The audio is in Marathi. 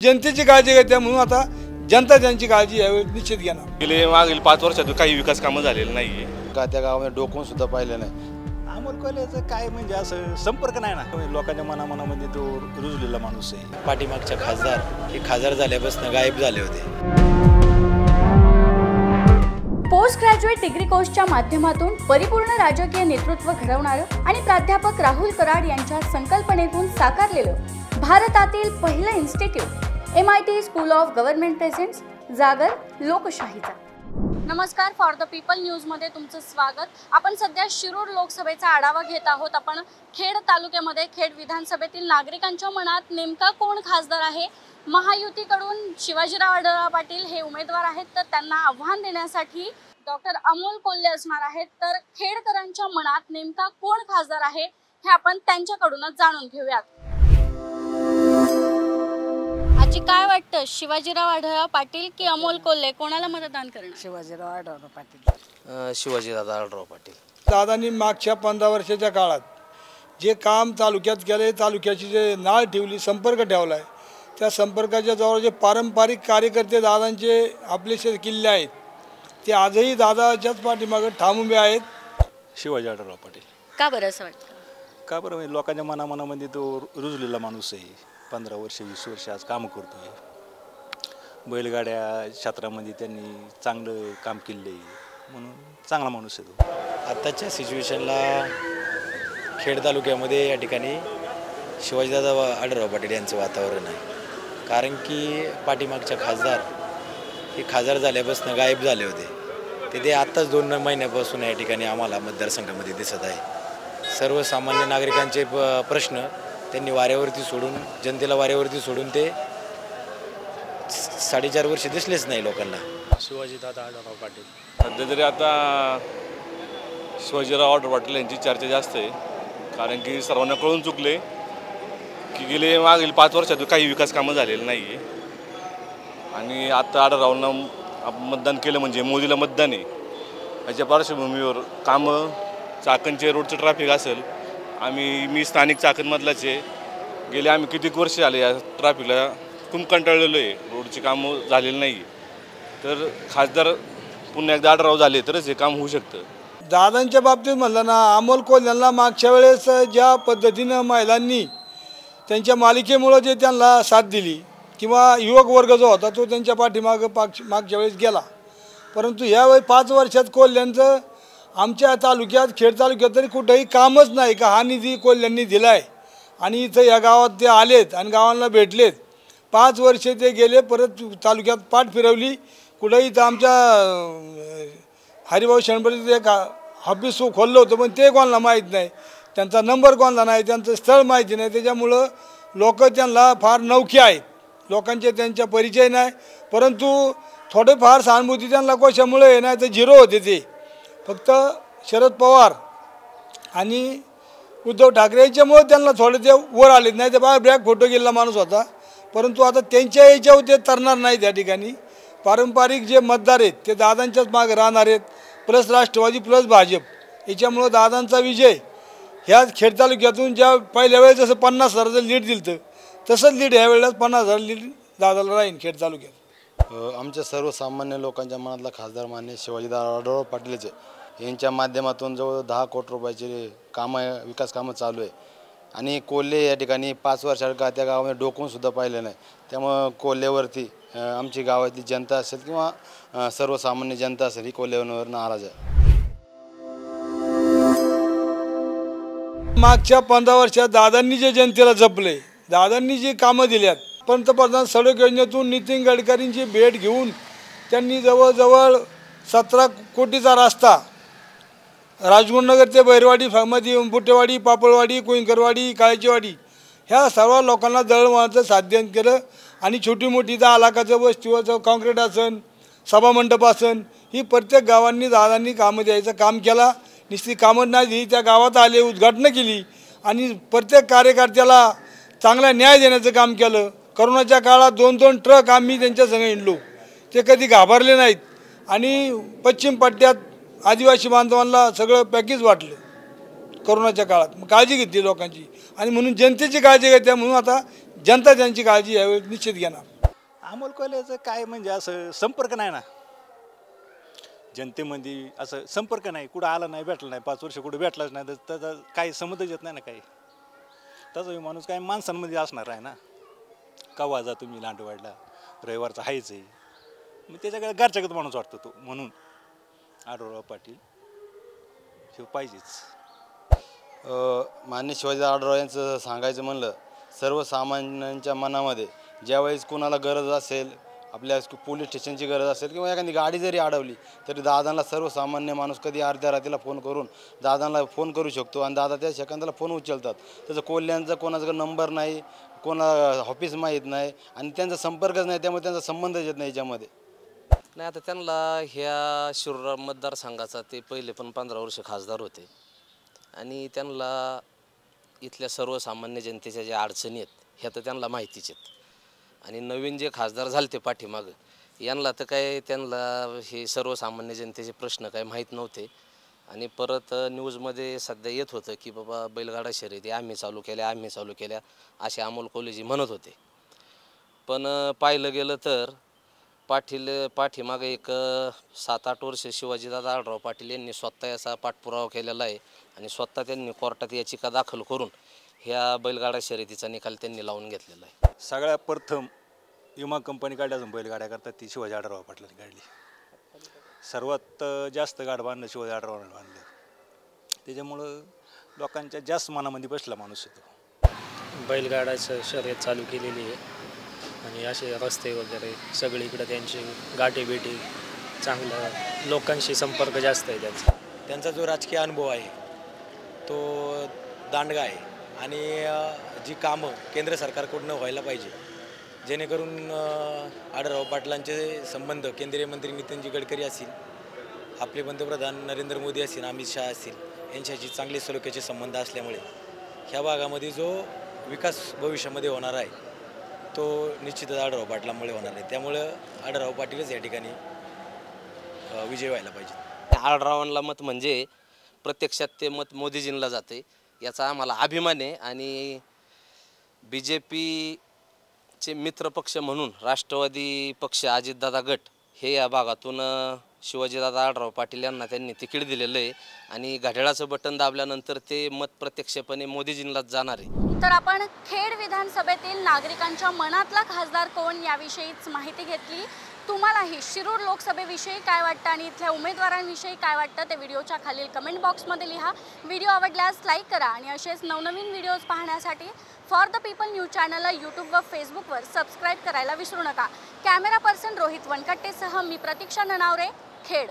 जनतेची काळजी घेते म्हणून आता जनता त्यांची काळजी यावेळी निश्चित घेणार। गेले मागील 5 वर्षात काही विकास कामं झालेले नाहीये का त्या गावामध्ये डोकून सुद्धा पाहिलं नाही। अमोल कोल्हेचं काय म्हणजे असं संपर्क नाही ना, लोकांच्या मनामध्ये तो रुजलेला माणूस आहे। पाठीमागच्या खासदार हे खासदार झाल्यापासून गायब झाले होते। पोस्ट ग्रॅज्युएट डिग्री कोर्सच्या माध्यमातून परिपूर्ण राजकीय नेतृत्व घडवणारं आणि प्राध्यापक राहुल कराड यांच्या संकल्पनेतून साकारलेलं भारतातील पहिलं institute MIT school of government presents जागर लोकशाहीचा। नमस्कार, फॉर द पीपल न्यूजमध्ये तुमचं स्वागत। आपण सध्या शिरूर लोकसभेचा आढावा घेत आहोत। आपण खेड तालुक्यामध्ये खेड विधानसभेतील नागरिकांच्या मनात नेमका कोण खासदार आहे। महायुतीकडून शिवाजीराव आढळराव पाटील हे उमेदवार आहेत, तर त्यांना आव्हान देण्यासाठी डॉक्टर अमोल कोल्हे असणार आहेत। तर खेडकरांच्या मनात नेमका कोण खासदार आहे हे आपण त्यांच्याकडूनच जाणून घेऊयात। आजी, काय वाटतं, शिवाजीराव आढळराव पाटील की अमोल कोल्हे, कोणाला मतदान करणार? शिवाजीराव आढळराव पाटील। शिवाजीराव आढळराव पाटील। दादांनी मागच्या 15 वर्षाच्या काळात जे काम तालुक्यात केले, तालुक्याची जे नाळ ठेवली, संपर्क ठेवला आहे, त्या संपर्काच्या जवळ जे पारंपरिक कार्यकर्ते दादांचे आपले किल्ले आहेत, ते आजही दादाच्याच पाठीमागे ठाम उभे आहेत। शिवाजी आढळराव पाटील। का बरं असं वाटतं? का बरं म्हणजे लोकांच्या मनामध्ये तो रुजलेला माणूस आहे। 15 वर्ष 20 वर्ष आज काम करतोय। बैलगाड्या क्षेत्रामध्ये त्यांनी चांगलं काम केले म्हणून चांगला माणूस आहे तो। आत्ताच्या सिच्युएशनला खेड तालुक्यामध्ये या ठिकाणी शिवाजीदादा आढळराव पाटील यांचं वातावरण आहे। कारण की पाठीमागच्या खासदार हे खासदार झाल्यापासून गायब झाले होते, ते आत्ताच 2 महिन्यापासून या ठिकाणी आम्हाला मतदारसंघामध्ये दिसत आहे। सर्वसामान्य नागरिकांचे प्रश्न त्यांनी वाऱ्यावरती सोडून, जनतेला वाऱ्यावरती सोडून ते 4.5 वर्ष दिसलेच नाही लोकांना। शिवाजीदादा आढळराव पाटील सध्या तरी आता शिवाजीराव आढळराव पाटील यांची चर्चा जास्त आहे, कारण की सर्वांना कळून चुकले की गेले मागील 5 वर्षात काही विकास कामं झालेले नाहीये आणि आता आढळरावांना मतदान केलं म्हणजे मोदीला मतदान आहे। याच्या पार्श्वभूमीवर कामं, चाकणचे रोडचं ट्रॅफिक असेल, मी स्थानिक चाकणमधलाच आहे। गेले आम्ही कितीक वर्ष झाले या ट्रॅफिकला खूप कंटाळलेलो आहे, रोडची कामं झालेली नाही। तर खासदार पुन्हा एकदा आढळराव झाले तरच हे काम होऊ शकतं। दादांच्या बाबतीत म्हणलं ना, अमोल कोल्हेंना मागच्या वेळेस ज्या पद्धतीनं महिलांनी त्यांच्या मालिकेमुळं जे त्यांना साथ दिली किंवा युवक वर्ग जो होता तो त्यांच्या पाठीमागं मागच्या वेळेस गेला, परंतु यावेळी 5 वर्षात कोल्ह्यांचं आमच्या तालुक्यात, खेड तालुक्यात तरी कुठंही कामच नाही का हा निधी कोल्ह्यांनी दिला आहे। आणि इथं या गावात ते आलेत आणि गावांना भेटलेत। 5 वर्षे ते गेले, परत तालुक्यात पाठ फिरवली। कुठंही तर आमच्या हरिभाऊ शेणबरीचं एक ऑफिस खोललं होतं, पण ते कोणाला माहीत नाही, त्यांचा नंबर कोणाला नाही, त्यांचं स्थळ माहिती नाही। त्याच्यामुळं लोक त्यांना फार नवखे आहेत, लोकांचे त्यांचा परिचय नाही, परंतु थोडेफार सहानुभूती त्यांना कशामुळे नाही तर 0 होते। ते फक्त शरद पवार आणि उद्धव ठाकरे यांच्यामुळे त्यांना थोडे ते वर आले, नाही तर बाहेर ब्रॅक फोटो गेलेला माणूस होता। परंतु आता त्यांच्या याच्यावर ते तरणार नाही। त्या ठिकाणी पारंपरिक जे मतदार आहेत ते दादांच्याच मागे राहणार आहेत, प्लस राष्ट्रवादी प्लस भाजप। याच्यामुळं दादांचा विजय ह्या खेड तालुक्यातून ज्या पहिल्या वेळेस जसं 50,000 लीड दिलं तसंच लीड ह्या वेळेला 50,000 लीड दादाला राहील खेड तालुक्यात। आमच्या सर्वसामान्य लोकांच्या मनातला खासदार मान्य शिवाजीदादा आढळराव पाटीलचे यांच्या माध्यमातून जवळ 10 कोटी रुपयाचे कामं, विकास कामं चालू आहे। आणि कोल्हे या ठिकाणी 5 वर्षात का त्या गावामध्ये डोकून सुद्धा पाहिलं नाही, त्यामुळं कोल्हेवरती आमची गावातली जनता असेल किंवा सर्वसामान्य जनता असेल ही कोल्हेवर नाराज आहे। मागच्या 15 वर्षात दादांनी जे जनतेला जपले, दादांनी जी कामं दिल्यात, पंतप्रधान सडक योजनेतून नितीन गडकरींची भेट घेऊन त्यांनी जवळजवळ 17 कोटीचा रस्ता राजगुरुनगर ते बैरवाडी बुटेवाडी, पापळवाडी, कोईनकरवाडी, काळेचीवाडी ह्या सर्व लोकांना दळणवळणाचं साध्य केलं। आणि छोटी मोठी 10 लाखाचं वस्तीवरचं कॉन्क्रीट असन, सभामंडप असन, ही प्रत्येक गावांनी दादांनी कामं द्यायचं काम केला। नुसती कामं नाही दिली, त्या गावात आले, उद्घाटनं केली आणि प्रत्येक कार्यकर्त्याला चांगला न्याय देण्याचं काम केलं। करोनाच्या काळात 2-2 ट्रक आम्ही त्यांच्यासंग हिंडलो, ते कधी घाबरले नाहीत। आणि पश्चिम पट्ट्यात आदिवासी बांधवांना सगळं पॅकेज वाटलं करोनाच्या काळात, काळजी घेतली लोकांची। आणि म्हणून जनतेची काळजी घेते म्हणून आता जनता त्यांची काळजी यावेळी निश्चित घेणार. अमोल कोल्हेचं काय म्हणजे असं संपर्क नाही ना जनतेमध्ये, असं संपर्क नाही, कुठं आला नाही, भेटला नाही, 5 वर्ष कुठं भेटलाच नाही, तर त्याचा काही संबंधच येत नाही ना काही. तसं माणूस काय माणसांमध्ये असणार आहे ना, कवा जा तुम्ही लांडवाडला, रविवारचा हायच आहे, मग त्याच्याकडे घरच्यागत माणूस वाटतो तो, म्हणून आढळराव पाटील हे पाहिजेच. माननीय शिवाजी आढळराव यांचं सांगायचं म्हणलं, सर्वसामान्यांच्या मनामध्ये ज्यावेळेस कोणाला गरज असेल, आपल्या पोलीस स्टेशनची गरज असेल किंवा एखादी गाडी जरी अडवली तरी दादांना सर्वसामान्य माणूस कधी अर्ध्या रात्रीला फोन करून दादांना फोन करू शकतो आणि दादा त्या सेकंदाला फोन उचलतात. त्याचं कोल्ह्यांचा कोणाचा नंबर नाही, कोणा ऑफिस माहीत नाही आणि त्यांचा संपर्कच नाही, त्यामुळे त्यांचा संबंधच येत नाही याच्यामध्ये. नाही, आता त्यांना ह्या शिरूर मतदारसंघाचा ते पहिले पण 15 वर्ष खासदार होते आणि त्यांना इथल्या सर्वसामान्य जनतेच्या ज्या अडचणी आहेत ह्या तर त्यांना माहितीच आहेत. आणि नवीन जे खासदार झाले ते पाठीमागं, यांना तर काय त्यांना हे सर्वसामान्य जनतेचे प्रश्न काय माहीत नव्हते. आणि परत न्यूजमध्ये सध्या येत होतं की बाबा बैलगाडा शर्यती आम्ही चालू केल्या असे अमोल कोल्हेजी म्हणत होते. पण पाहिलं गेलं तर पाठीमागे एक 7-8 वर्ष शिवाजीदादा आढळराव पाटील यांनी स्वतः याचा पाठपुरावा केलेला आहे आणि स्वतः त्यांनी कोर्टात याचिका दाखल करून ह्या बैलगाडा शर्यतीचा निकाल त्यांनी लावून घेतलेला आहे. सगळ्यात प्रथम विमा कंपनी काढल्या बैलगाड्या करतात ती शिवाजी आढळराव पाटलांनी काढली. सर्वात जास्त गाड बांधलं शिवाजी आढळरावांनी बांधलं, त्याच्यामुळं लोकांच्या जास्त मनामध्ये बसला माणूस येतो. बैलगाड्याचं शर्यत चालू केलेली आहे आणि असे रस्ते वगैरे सगळीकडे त्यांची गाठीभेटी, चांगलं लोकांशी संपर्क जास्त आहे त्यांचा जो राजकीय अनुभव आहे तो दांडगा आहे आणि जी कामं केंद्र सरकारकडून व्हायला पाहिजे जेणेकरून आढळराव पाटलांचे संबंध केंद्रीय मंत्री नितीनजी गडकरी असतील, आपले पंतप्रधान नरेंद्र मोदी असतील, अमित शहा असतील, यांच्याशी चांगले सलोख्याचे संबंध असल्यामुळे ह्या भागामध्ये जो विकास भविष्यामध्ये होणार आहे तो निश्चितच आढळराव पाटलांमुळे होणार आहे. त्यामुळं आढळराव पाटीलच या ठिकाणी विजय व्हायला पाहिजे. आढळरावांना मत म्हणजे प्रत्यक्षात ते मत मोदीजींना जाते याचा आम्हाला अभिमान आहे. आणि BJPचे मित्रपक्ष म्हणून राष्ट्रवादी पक्ष, अजितदादा गट हे या भागातून शिवाजीदादा आढळराव पाटील यांना त्यांनी तिकीट दिलेलं आहे आणि घड्याळाचं बटन दाबल्यानंतर ते मत प्रत्यक्षपणे मोदीजींनाच जाणार आहे. तर आपण खेड विधानसभेतील नागरिकांच्या मनातला खासदार कोण याविषयीच माहिती घेतली. तुम्हालाही शिरूर लोकसभेविषयी काय वाटतं आणि इथल्या उमेदवारांविषयी काय वाटतं ते व्हिडिओच्या खालील कमेंट बॉक्समध्ये लिहा. व्हिडिओ आवडल्यास लाईक करा आणि असेच नवनवीन व्हिडिओज पाहण्यासाठी फॉर द पीपल न्यूज चॅनलला यूट्यूब व फेसबुकवर सबस्क्राईब करायला विसरू नका. कॅमेरा पर्सन रोहित वनकट्टेसह मी प्रतीक्षा ननावरे, खेड.